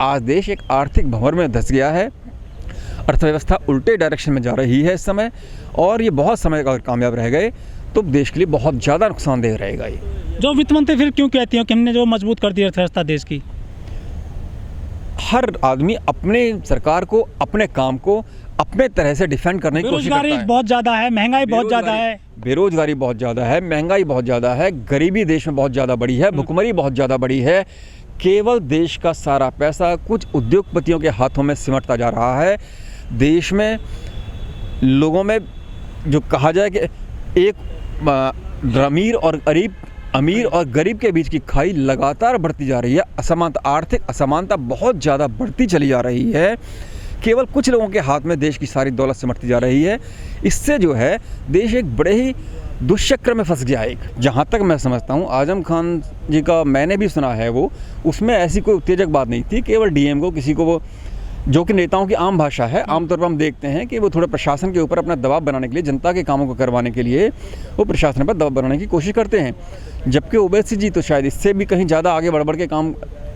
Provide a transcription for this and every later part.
आज देश एक आर्थिक भंवर में धंस गया है, अर्थव्यवस्था उल्टे डायरेक्शन में जा रही है इस समय, और ये बहुत समय अगर कामयाब रह गए तो देश के लिए बहुत ज़्यादा नुकसानदेह रहेगा। ये जो वित्त मंत्री फिर क्यों कहती हैं कि हमने जो मजबूत कर दी अर्थव्यवस्था देश की? हर आदमी अपने सरकार को, अपने काम को अपने तरह से डिफेंड करने की कोशिश करता है। बेरोजगारी बहुत ज़्यादा है, महंगाई बहुत ज़्यादा है। बेरोजगारी बहुत ज़्यादा है, महंगाई बहुत ज़्यादा है, गरीबी देश में बहुत ज़्यादा बढ़ी है, भुखमरी बहुत ज़्यादा बढ़ी है। केवल देश का सारा पैसा कुछ उद्योगपतियों के हाथों में सिमटता जा रहा है। देश में लोगों में जो कहा जाए कि एक अमीर और गरीब के बीच की खाई लगातार बढ़ती जा रही है। असमानता, आर्थिक असमानता बहुत ज़्यादा बढ़ती चली जा रही है। केवल कुछ लोगों के हाथ में देश की सारी दौलत सिमटती जा रही है। इससे जो है देश एक बड़े ही दुष्चक्र में फंस गया है। जहाँ तक मैं समझता हूँ, आजम खान जी का मैंने भी सुना है, वो उसमें ऐसी कोई उत्तेजक बात नहीं थी। केवल डीएम को किसी को, वो जो कि नेताओं की आम भाषा है, आमतौर पर हम देखते हैं कि वो थोड़ा प्रशासन के ऊपर अपना दबाव बनाने के लिए, जनता के कामों को करवाने के लिए वो प्रशासन पर दबाव बनाने की कोशिश करते हैं। जबकि ओवैसी जी तो शायद इससे भी कहीं ज़्यादा आगे बढ़ के काम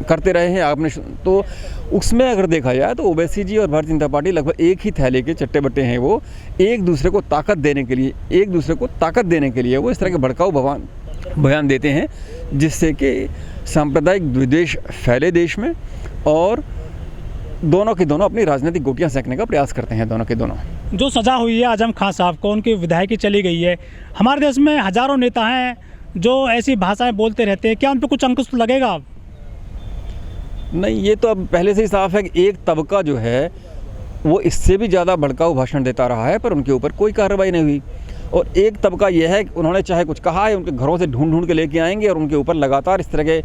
करते रहे हैं। आपने तो उसमें अगर देखा जाए तो ओवैसी जी और भारतीय जनता पार्टी लगभग एक ही थैले के चट्टे बट्टे हैं। वो एक दूसरे को ताकत देने के लिए वो इस तरह के भड़काऊ बयान देते हैं, जिससे कि सांप्रदायिक विद्वेष फैले देश में, और दोनों के दोनों अपनी राजनीतिक गोटियां सेंकने का प्रयास करते हैं। दोनों के दोनों जो सज़ा हुई है आजम खान साहब को, उनकी विधायकी चली गई है। हमारे देश में हज़ारों नेता हैं जो ऐसी भाषाएं बोलते रहते हैं, क्या उन पर कुछ अंकुश लगेगा? नहीं, ये तो अब पहले से ही साफ है कि एक तबका जो है वो इससे भी ज़्यादा भड़काऊ भाषण देता रहा है, पर उनके ऊपर कोई कार्रवाई नहीं हुई। और एक तबका ये है कि उन्होंने चाहे कुछ कहा है, उनके घरों से ढूंढ के लेके आएंगे और उनके ऊपर लगातार इस तरह के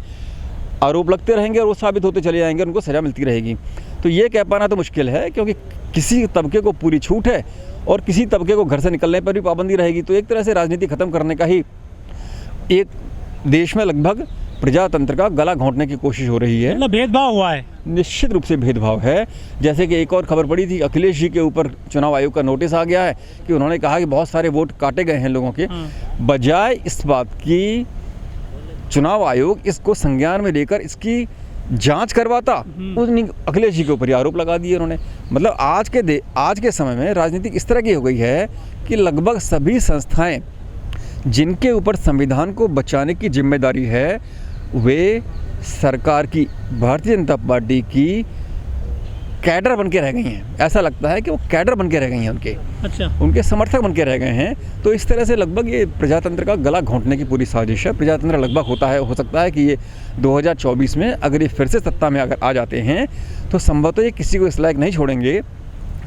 आरोप लगते रहेंगे और वो साबित होते चले जाएंगे, उनको सज़ा मिलती रहेगी। तो ये कह पाना तो मुश्किल है, क्योंकि किसी तबके को पूरी छूट है और किसी तबके को घर से निकलने पर भी पाबंदी रहेगी। तो एक तरह से राजनीति ख़त्म करने का ही एक देश में लगभग प्रजातंत्र का गला घोंटने की कोशिश हो रही है। मतलब भेदभाव हुआ है, निश्चित रूप से भेदभाव है। जैसे कि एक और खबर पड़ी थी, अखिलेश जी के ऊपर चुनाव आयोग का नोटिस आ गया है कि उन्होंने कहा कि बहुत सारे वोट काटे गए हैं लोगों के। बजाय इस बात की चुनाव आयोग इसको संज्ञान में लेकर इसकी जांच करवाता, अखिलेश जी के ऊपर आरोप लगा दिए उन्होंने। मतलब आज के समय में राजनीति इस तरह की हो गई है कि लगभग सभी संस्थाएं जिनके ऊपर संविधान को बचाने की जिम्मेदारी है, वे सरकार की, भारतीय जनता पार्टी की कैडर बन के रह गई हैं। ऐसा लगता है कि वो कैडर बन के रह गई हैं, उनके समर्थक बन के रह गए हैं। तो इस तरह से लगभग ये प्रजातंत्र का गला घोंटने की पूरी साजिश है। प्रजातंत्र लगभग हो सकता है कि ये 2024 में अगर ये फिर से सत्ता में अगर आ जाते हैं तो संभवतः ये किसी को इस लायक नहीं छोड़ेंगे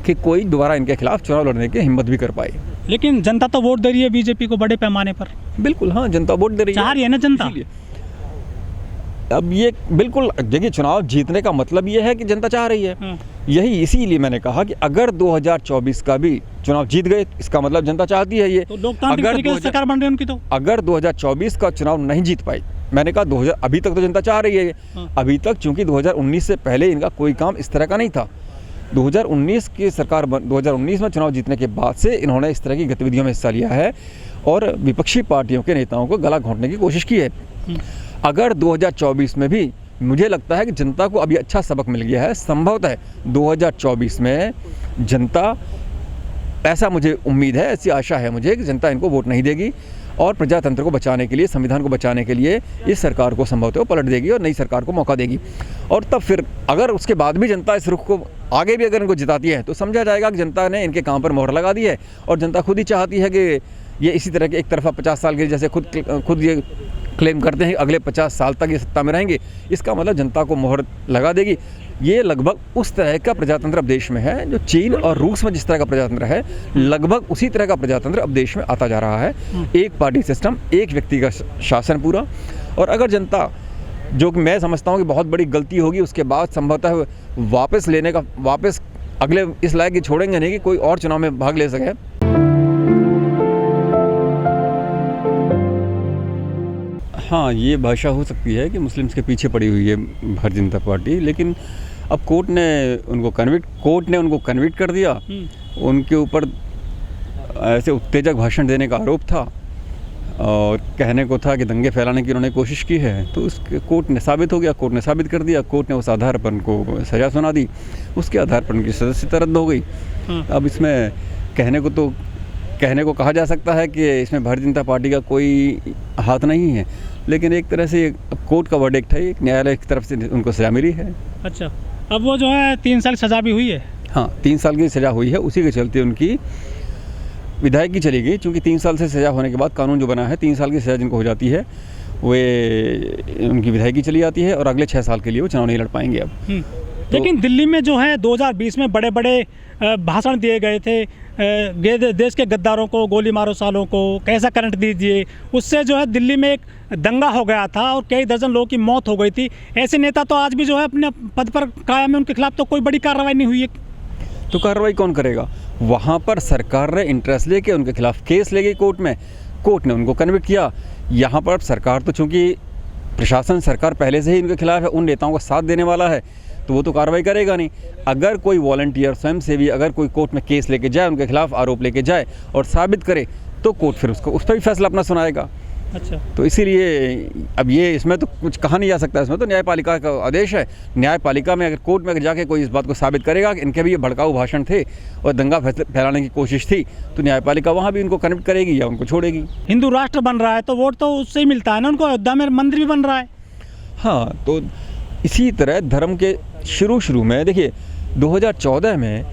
कि कोई दोबारा इनके खिलाफ चुनाव लड़ने की हिम्मत भी कर पाए। लेकिन जनता तो वोट दे रही है बीजेपी को बड़े पैमाने पर। बिल्कुल, हाँ, जनता वोट दे रही है, चाह रही है ना जनता। अब ये बिल्कुल, देखिए, चुनाव जीतने का मतलब ये है कि जनता चाह रही है। यही इसीलिए मैंने कहा कि अगर 2024 का भी चुनाव जीत गए, इसका मतलब जनता चाहती है ये। तो लोकतांत्रिक तरीके से सरकार बन रही है उनकी। तो अगर 2024 का चुनाव नहीं जीत पाई, मैंने कहा अभी तक तो जनता चाह रही है ये। अभी तक चूंकि 2019 से पहले इनका कोई काम इस तरह का नहीं था। 2019 की सरकार 2019 में चुनाव जीतने के बाद से इन्होंने इस तरह की गतिविधियों में हिस्सा लिया है और विपक्षी पार्टियों के नेताओं को गला घोंटने की कोशिश की है। अगर 2024 में भी, मुझे लगता है कि जनता को अभी अच्छा सबक मिल गया है। संभवतः 2024 में जनता, ऐसा मुझे उम्मीद है, ऐसी आशा है मुझे कि जनता इनको वोट नहीं देगी और प्रजातंत्र को बचाने के लिए, संविधान को बचाने के लिए इस सरकार को संभवतः पलट देगी और नई सरकार को मौका देगी। और तब फिर अगर उसके बाद भी जनता इस रुख को आगे भी अगर इनको जिताती है तो समझा जाएगा कि जनता ने इनके काम पर मोहर लगा दी है और जनता खुद ही चाहती है कि ये इसी तरह के एक तरफा 50 साल के, जैसे खुद ये क्लेम करते हैं अगले 50 साल तक ये सत्ता में रहेंगे, इसका मतलब जनता को मोहर लगा देगी। ये लगभग उस तरह का प्रजातंत्र अब देश में है जो चीन और रूस में जिस तरह का प्रजातंत्र है, लगभग उसी तरह का प्रजातंत्र अब देश में आता जा रहा है। एक पार्टी सिस्टम, एक व्यक्ति का शासन पूरा। और अगर जनता, जो कि मैं समझता हूँ कि बहुत बड़ी गलती होगी, उसके बाद संभवतः वापस अगले इस लायक ही छोड़ेंगे नहीं कि कोई और चुनाव में भाग ले सके। हाँ, ये भाषा हो सकती है कि मुस्लिम्स के पीछे पड़ी हुई है भारतीय जनता पार्टी, लेकिन अब कोर्ट ने उनको कन्विक्ट कर दिया। उनके ऊपर ऐसे उत्तेजक भाषण देने का आरोप था और कहने को था कि दंगे फैलाने की उन्होंने कोशिश की है, तो उसके कोर्ट ने साबित हो गया, कोर्ट ने साबित कर दिया, कोर्ट ने उस आधार पर उनको सज़ा सुना दी, उसके आधार पर उनकी सदस्यता रद्द हो गई। अब इसमें कहने को कहा जा सकता है कि इसमें भारतीय जनता पार्टी का कोई हाथ नहीं है, लेकिन एक तरह से कोर्ट का वर्डिक्ट है, एक न्यायालय की तरफ से उनको सज़ा मिली है। अच्छा, अब वो जो है 3 साल सज़ा भी हुई है? हाँ, 3 साल की सज़ा हुई है, उसी के चलते उनकी विधायकी चली गई, क्योंकि 3 साल से सज़ा होने के बाद कानून जो बना है 3 साल की सज़ा जिनको हो जाती है वे उनकी विधायकी चली जाती है और अगले 6 साल के लिए वो चुनाव नहीं लड़ पाएंगे अब। लेकिन दिल्ली में जो है 2020 में बड़े बड़े भाषण दिए गए थे, देश के गद्दारों को गोली मारो सालों को, कैसा करंट दीजिए, उससे जो है दिल्ली में एक दंगा हो गया था और कई दर्जन लोगों की मौत हो गई थी। ऐसे नेता तो आज भी जो है अपने पद पर कायम है, उनके खिलाफ तो कोई बड़ी कार्रवाई नहीं हुई है। तो कार्रवाई कौन करेगा? वहाँ पर सरकार ने इंटरेस्ट लेके उनके खिलाफ केस ले गई कोर्ट में, कोर्ट ने उनको कन्विक्ट किया। यहाँ पर सरकार तो चूँकि प्रशासन सरकार पहले से ही इनके खिलाफ है, उन नेताओं का साथ देने वाला है, तो वो तो कार्रवाई करेगा नहीं। अगर कोई वॉलंटियर स्वयंसेवी अगर कोई कोर्ट में केस लेके जाए, उनके खिलाफ आरोप लेके जाए और साबित करे, तो कोर्ट फिर उसको उस पर भी फैसला अपना सुनाएगा। अच्छा, तो इसीलिए अब ये इसमें तो कुछ कहा नहीं जा सकता, इसमें तो न्यायपालिका का आदेश है। न्यायपालिका में अगर कोर्ट में अगर जाके कोई इस बात को साबित करेगा कि इनके भी ये भड़काऊ भाषण थे और दंगा फैलाने की कोशिश थी, तो न्यायपालिका वहाँ भी उनको कन्विक्ट करेगी या उनको छोड़ेगी। हिंदू राष्ट्र बन रहा है तो वोट तो उससे ही मिलता है ना उनको, अयोध्या में मंदिर भी बन रहा है। हाँ, तो इसी तरह धर्म के शुरू में देखिए 2014 में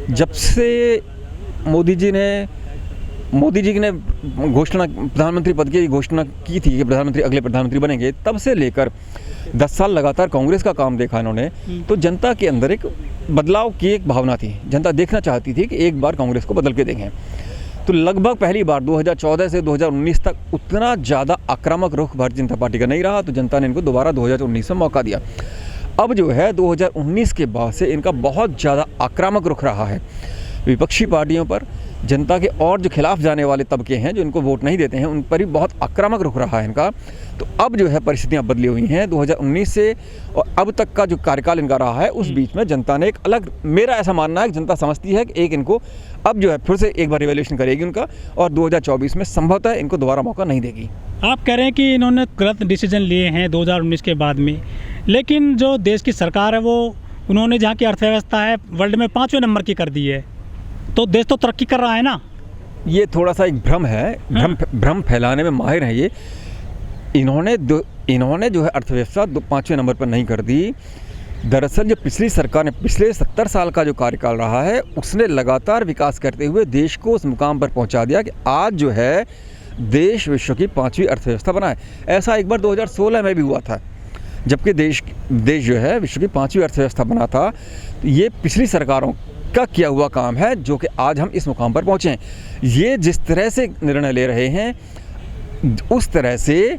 जब से मोदी जी ने घोषणा प्रधानमंत्री पद की घोषणा की थी कि प्रधानमंत्री अगले प्रधानमंत्री बनेंगे, तब से लेकर 10 साल लगातार कांग्रेस का काम देखा इन्होंने, तो जनता के अंदर एक बदलाव की एक भावना थी। जनता देखना चाहती थी कि एक बार कांग्रेस को बदल के देखें। तो लगभग पहली बार 2014 से 2019 तक उतना ज़्यादा आक्रामक रुख भारतीय जनता पार्टी का नहीं रहा, तो जनता ने इनको दोबारा 2019 में मौका दिया। अब जो है 2019 के बाद से इनका बहुत ज़्यादा आक्रामक रुख रहा है विपक्षी पार्टियों पर, जनता के और जो खिलाफ जाने वाले तबके हैं जो इनको वोट नहीं देते हैं, उन पर भी बहुत आक्रामक रुख रहा है इनका। तो अब जो है परिस्थितियां बदली हुई हैं 2019 से और अब तक का जो कार्यकाल इनका रहा है, उस बीच में जनता ने एक अलग, मेरा ऐसा मानना है कि जनता समझती है कि एक इनको अब जो है फिर से एक बार रिवैल्यूएशन करेगी उनका, और 2024 में संभवतः इनको दोबारा मौका नहीं देगी। आप कह रहे हैं कि इन्होंने गलत डिसीजन लिए हैं 2019 के बाद में, लेकिन जो देश की सरकार है वो उन्होंने जहाँ की अर्थव्यवस्था है वर्ल्ड में 5वें नंबर की कर दी है, तो देश तो तरक्की कर रहा है ना। ये थोड़ा सा एक भ्रम है, भ्रम फैलाने में माहिर है ये। इन्होंने जो है अर्थव्यवस्था 5वें नंबर पर नहीं कर दी। दरअसल जो पिछली सरकार ने पिछले 70 साल का जो कार्यकाल रहा है, उसने लगातार विकास करते हुए देश को उस मुकाम पर पहुंचा दिया कि आज जो है देश विश्व की 5वीं अर्थव्यवस्था बना है। ऐसा एक बार 2016 में भी हुआ था, जबकि देश जो है विश्व की 5वीं अर्थव्यवस्था बना था। ये पिछली सरकारों का किया हुआ काम है जो कि आज हम इस मुकाम पर पहुँचे हैं। ये जिस तरह से निर्णय ले रहे हैं, उस तरह से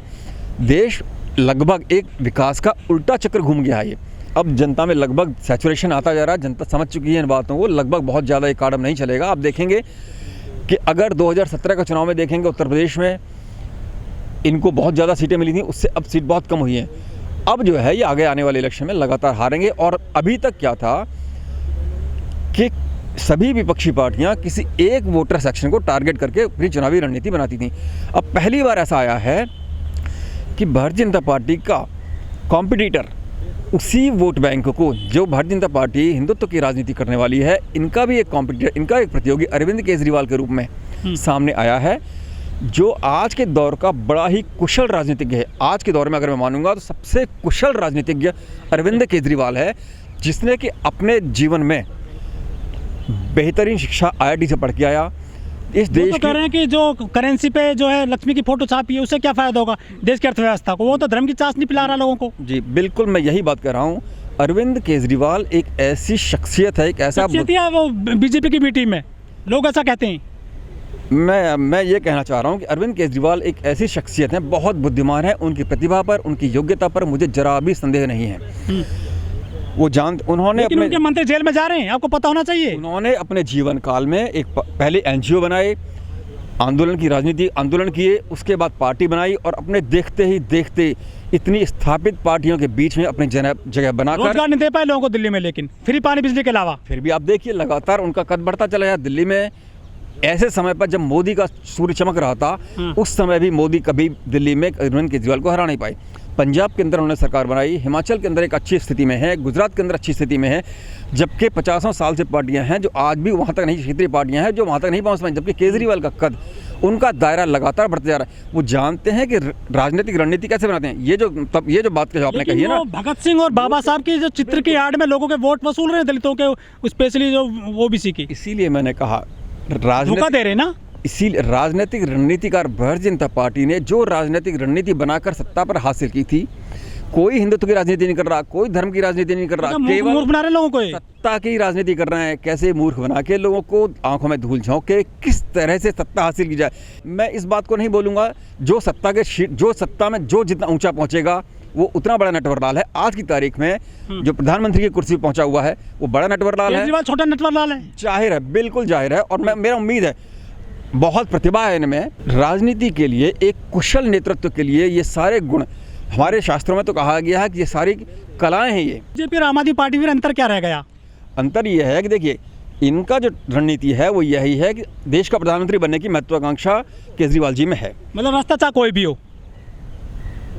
देश लगभग एक विकास का उल्टा चक्र घूम गया है। ये अब जनता में लगभग सैचुरेशन आता जा रहा है, जनता समझ चुकी है इन बातों को, लगभग बहुत ज़्यादा एक काड़म नहीं चलेगा। आप देखेंगे कि अगर 2017 का चुनाव में देखेंगे उत्तर प्रदेश में इनको बहुत ज़्यादा सीटें मिली थी, उससे अब सीट बहुत कम हुई हैं। अब जो है ये आगे आने वाले इलेक्शन में लगातार हारेंगे। और अभी तक क्या था कि सभी विपक्षी पार्टियां किसी एक वोटर सेक्शन को टारगेट करके अपनी चुनावी रणनीति बनाती थी। अब पहली बार ऐसा आया है कि भारतीय जनता पार्टी का कॉम्पिटिटर उसी वोट बैंक को, जो भारतीय जनता पार्टी हिंदुत्व की राजनीति करने वाली है, इनका भी एक कॉम्पिटिटर, इनका एक प्रतियोगी अरविंद केजरीवाल के रूप में सामने आया है, जो आज के दौर का बड़ा ही कुशल राजनीतिज्ञ है। आज के दौर में अगर मैं मानूंगा तो सबसे कुशल राजनीतिज्ञ अरविंद केजरीवाल है, जिसने कि अपने जीवन में बेहतरीन शिक्षा IIT से पढ़ के आया। इस देश तो कह रहे हैं कि जो करेंसी पे जो है लक्ष्मी की फोटो छापी है, उससे क्या फ़ायदा होगा देश की अर्थव्यवस्था को? वो तो धर्म की चाशनी पिला रहा लोगों को। जी बिल्कुल, मैं यही बात कर रहा हूँ। अरविंद केजरीवाल एक ऐसी शख्सियत है, एक ऐसा है, वो बीजेपी की बी टीम में, लोग ऐसा कहते हैं। मैं ये कहना चाह रहा हूँ कि अरविंद केजरीवाल एक ऐसी शख्सियत है, बहुत बुद्धिमान है, उनकी प्रतिभा पर, उनकी योग्यता पर मुझे जरा भी संदेह नहीं है। उन्होंने लेकिन उनके मंत्री जेल में जा रहे हैं, आपको पता होना चाहिए। उन्होंने अपने जीवन काल में एक पहले NGO बनाए, आंदोलन किए, उसके बाद पार्टी बनाई और अपने देखते ही देखते इतनी स्थापित पार्टियों के बीच में अपनी जगह बनाकर रोजगार नहीं दे पाए लोगों को दिल्ली में, लेकिन फ्री पानी बिजली के अलावा। फिर भी आप देखिए लगातार उनका कद बढ़ता चला है। दिल्ली में ऐसे समय पर जब मोदी का सूर्य चमक रहा था, उस समय भी मोदी कभी दिल्ली में अरविंद केजरीवाल को हरा नहीं पाए। पंजाब के अंदर उन्होंने सरकार बनाई, हिमाचल के अंदर एक अच्छी स्थिति में है, गुजरात के अंदर अच्छी स्थिति में है, जबकि 50 साल से पार्टियां हैं जो आज भी वहाँ तक नहीं, क्षेत्रीय पार्टियां हैं जो वहाँ तक नहीं पहुँच पाई। जबकि केजरीवाल का कद, उनका दायरा लगातार बढ़ते जा रहा है। वो जानते हैं कि राजनीतिक रणनीति कैसे बनाते हैं। ये जो बात जो आपने कही है ना, भगत सिंह और बाबा साहब की जो चित्र की आड़ में लोगों के वोट वसूल रहे हैं, दलितों के, स्पेशली जो ओबीसी की। इसीलिए मैंने कहा धोखा दे रहे ना। इसीलिए राजनीतिक रणनीतिकार भारतीय जनता पार्टी ने जो राजनीतिक रणनीति बनाकर सत्ता पर हासिल की थी, कोई हिंदुत्व की राजनीति नहीं कर रहा, कोई धर्म की राजनीति नहीं कर रहा, केवल मूर्ख बना रहे लोगों को, सत्ता की राजनीति कर रहे हैं। कैसे मूर्ख बना के लोगों को आंखों में धूल झोंक के किस तरह से सत्ता हासिल की जाए। मैं इस बात को नहीं बोलूँगा, जो सत्ता में जो जितना ऊंचा पहुंचेगा वो उतना बड़ा नटवरलाल है। आज की तारीख में जो प्रधानमंत्री की कुर्सी पर पहुंचा हुआ है वो बड़ा नटवरलाल है, छोटा नटवरलाल है। जाहिर है, बिल्कुल जाहिर है। और मेरा उम्मीद है, बहुत प्रतिभा है इनमें। राजनीति के लिए, एक कुशल नेतृत्व के लिए ये सारे गुण, हमारे शास्त्रों में तो कहा गया है कि ये सारी कलाएं हैं। ये बीजेपी और आम आदमी पार्टी में अंतर क्या रह गया? अंतर ये है कि देखिए, इनका जो रणनीति है वो यही है कि देश का प्रधानमंत्री बनने की महत्वाकांक्षा केजरीवाल जी में है। मतलब रास्ता चाहे कोई भी हो,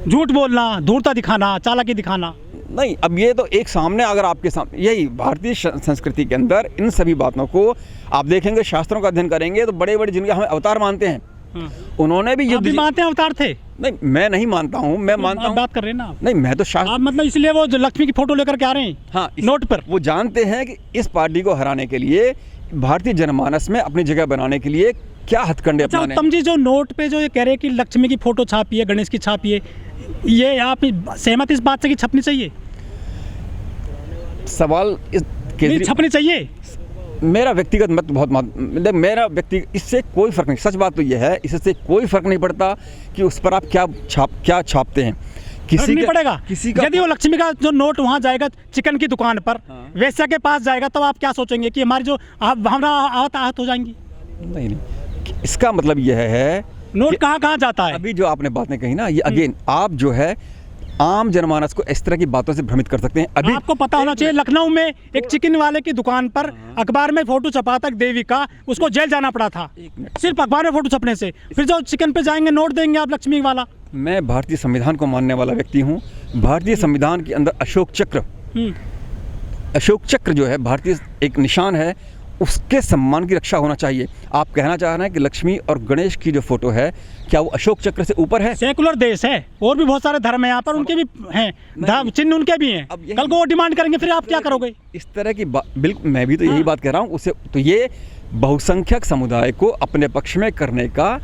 झूठ बोलना, धूर्तता दिखाना, चालाकी दिखाना नहीं। अब ये तो एक सामने, अगर आपके सामने, यही भारतीय संस्कृति के अंदर इन सभी बातों को आप देखेंगे, शास्त्रों का अध्ययन करेंगे तो बड़े बड़े जिनके हमें अवतार मानते हैं, उन्होंने भी युद्ध मानते हैं, अवतार थे। नहीं, मैं नहीं मानता हूँ, मैं मानता हूँ, बात कर रहे हैं ना नहीं, मैं तो शास्त्र, मतलब इसलिए वो जो लक्ष्मी की फोटो लेकर के आ रहे हैं, हाँ, नोट पर। वो जानते हैं कि इस पार्टी को हराने के लिए, भारतीय जनमानस में अपनी जगह बनाने के लिए क्या हथकंडे अपनाने। उत्तम जी, जो नोट पे जो ये कह रहे हैं कि लक्ष्मी की फोटो छापी है, गणेश की छापी है, ये आप सहमत इस बात से कि छपनी चाहिए? सवाल छपनी चाहिए। मेरा व्यक्तिगत मत बहुत इससे कोई फर्क नहीं। सच बात तो यह है, इससे कोई फर्क नहीं पड़ता कि उस पर आप क्या छापते हैं। किसी नहीं पड़ेगा किसी का। यदि वो लक्ष्मी का जो नोट वहाँ जाएगा चिकन की दुकान पर, वैश्या के पास जाएगा, तो आप क्या सोचेंगे कि हमारी जो भावना आहत हो जाएंगी? नहीं, इसका मतलब यह है नोट कहाँ जाता है। अभी जो आपने बातें कही ना, ये अगेन आप जो है आम जनमानस को इस तरह की बातों से भ्रमित कर सकते हैं। अभी आपको पता होना चाहिए, लखनऊ में एक चिकन वाले की दुकान पर अखबार में फोटो छपा तक देवी का, उसको जेल जाना पड़ा था सिर्फ अखबार में फोटो छपने से। फिर जो चिकन पे जाएंगे नोट देंगे आप लक्ष्मी वाला। मैं भारतीय संविधान को मानने वाला व्यक्ति हूँ। भारतीय संविधान के अंदर अशोक चक्र जो है भारतीय एक निशान है, उसके सम्मान की रक्षा होना चाहिए। आप कहना चाह रहे हैं कि लक्ष्मी और गणेश की जो फोटो है, क्या वो अशोक चक्र से ऊपर है? सेकुलर देश है, और भी बहुत सारे धर्म हैं यहाँ पर, उनके भी हैं, चिन्ह उनके भी हैं। कल को वो डिमांड करेंगे, फिर आप क्या करोगे? इस तरह की बिल्कुल, मैं भी तो यही बात कह रहा हूँ। उससे तो ये बहुसंख्यक समुदाय को अपने पक्ष में करने का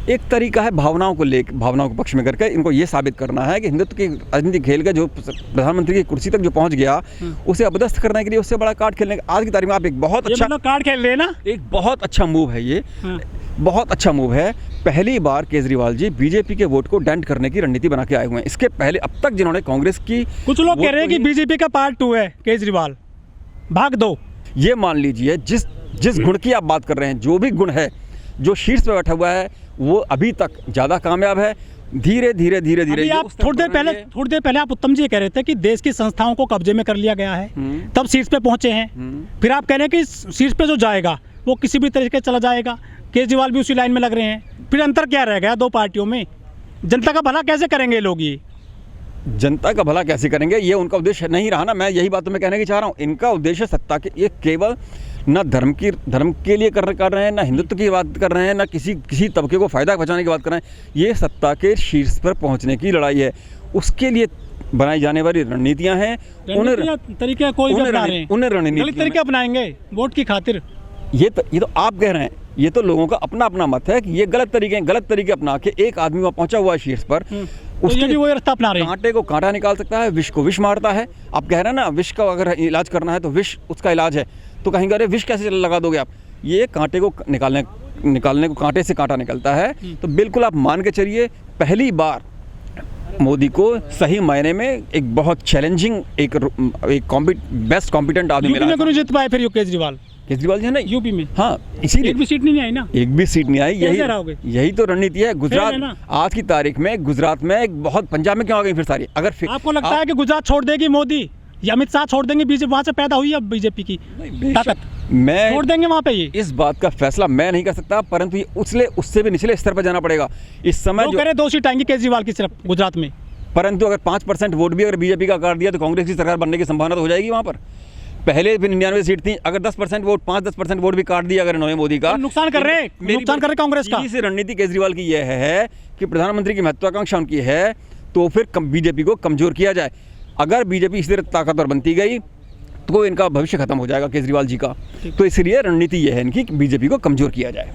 एक तरीका है, भावनाओं को पक्ष में करके इनको ये साबित करना है कि हिंदुत्व की राजनीति खेल के जो प्रधानमंत्री की कुर्सी तक जो पहुंच गया, उसे अपदस्थ करने के लिए उससे बड़ा कार्ड खेलने का आज की तारीख में आप एक बहुत अच्छा कार्ड खेल रहे हैं ना। एक बहुत अच्छा मूव है ये, बहुत अच्छा मूव है। पहली बार केजरीवाल जी बीजेपी के वोट को डेंट करने की रणनीति बना के आए हुए हैं। इसके पहले अब तक जिन्होंने कांग्रेस की, कुछ लोग कह रहे हैं कि बीजेपी का पार्ट 2 है केजरीवाल, भाग 2। ये मान लीजिए जिस गुण की आप बात कर रहे हैं, जो भी गुण है, जो शीर्ष पे बैठा हुआ है, वो अभी तक ज्यादा कामयाब है। धीरे धीरे आप थोड़ी देर पहले आप उत्तम जी कह रहे थे कि देश की संस्थाओं को कब्जे में कर लिया गया है, तब शीर्ष पे पहुंचे हैं। फिर आप कह रहे हैं कि शीर्ष पे जो जाएगा वो किसी भी तरीके से चला जाएगा। केजरीवाल भी उसी लाइन में लग रहे हैं। फिर अंतर क्या रह गया दो पार्टियों में? जनता का भला कैसे करेंगे लोग? ये जनता का भला कैसे करेंगे, ये उनका उद्देश्य नहीं रहा ना। मैं यही बात तो मैं कहने की चाह रहा हूँ। इनका उद्देश्य सत्ता के, ये केवल ना धर्म के लिए कर रहे हैं, ना हिंदुत्व की बात कर रहे हैं, ना किसी तबके को फायदा पहुंचाने की बात कर रहे हैं। ये सत्ता के शीर्ष पर पहुंचने की लड़ाई है। उसके लिए बनाई जाने वाली रणनीतियां हैं, तरीके उन्हें रणनीति अपनाएंगे वोट की खातिर। ये तो आप कह रहे हैं, ये तो लोगों का अपना अपना मत है कि ये गलत तरीके अपना के एक आदमी वहाँ पहुंचा हुआ है शीर्ष पर, उसके वो रास्ता अपना रहे हैं। कांटे को कांटा निकाल सकता है, विष को विष मारता है। आप कह रहे हैं ना, विष का अगर इलाज करना है तो विष उसका इलाज है, तो कहेंगे अरे विष कैसे लगा दोगे आप? ये कांटे को निकालने को कांटे से कांटा निकलता है। तो बिल्कुल आप मान के चलिए, पहली बार मोदी को सही मायने में एक बहुत चैलेंजिंग एक बेस्ट कॉम्पिटेंट आदमी मिला। यूपी में जीत पाए फिर केजरीवाल जी है ना, यूपी में। हाँ, इसीलिए एक भी सीट नहीं आई ना, एक भी सीट नहीं आई। यही तो रणनीति है। गुजरात आज की तारीख में, गुजरात में एक बहुत, पंजाब में क्यों आ गई फिर सारी? अगर आपको लगता है कि गुजरात छोड़ देगी मोदी, ये अमित शाह छोड़ देंगे बीजेपी, वहाँ से पैदा हुई है बीजेपी की ताकत, मैं छोड़ देंगे वहाँ पे ये। इस बात का फैसला मैं नहीं कर सकता, परंतु ये उससे भी निचले स्तर पर जाना पड़ेगा इस समय। जो करे दो सीट आएंगी केजरीवाल की सिर्फ गुजरात में, परंतु अगर 5% वोट भी अगर बीजेपी का काट दिया तो कांग्रेस की सरकार बनने की संभावना तो हो जाएगी वहाँ पर। पहले भी 99 सीट थी, अगर 10% वोट 5-10% वोट भी काट दिया अगर नरेंद्र मोदी का, तो नुकसान कर रहे कांग्रेस का। सीधी सी रणनीति केजरीवाल की यह है कि प्रधानमंत्री की महत्वाकांक्षा उनकी है तो फिर बीजेपी को कमजोर किया जाए। अगर बीजेपी इसी तरह ताकतवर बनती गई तो इनका भविष्य खत्म हो जाएगा केजरीवाल जी का। तो इसलिए रणनीति यह है इनकी कि बीजेपी को कमजोर किया जाए।